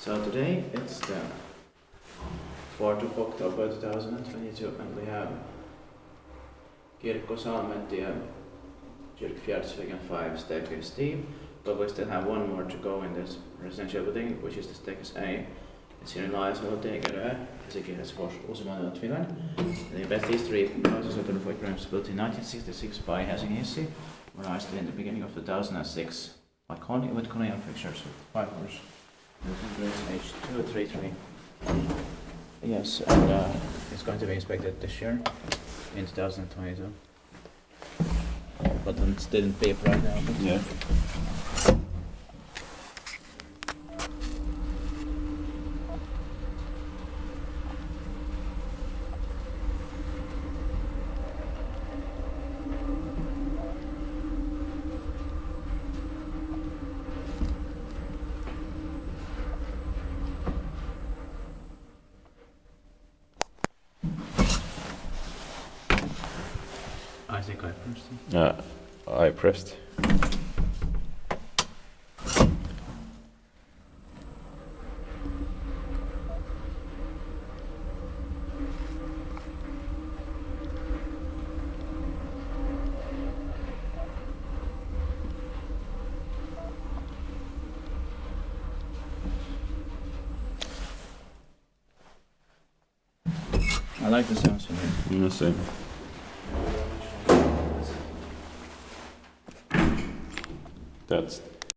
So today it's the 4th of October 2022 and we have Kirkkosalmentie, Kirkkosalmentie 5 staircase D, but we still have one more to go in this residential building, which is the staircase A. It's here in Laajasalo, Helsingin Hissi, Finland. The best history houses of the Reformed built in 1966 by Helsingin Hissi, modernized in the beginning of 2006 by Kone with Kone fixtures with 5 floors. H233. Yes, and it's going to be inspected this year in 2022. But it's still in paper right now. Yeah. I think I pressed it. I pressed. I like the sounds in here. Same. That's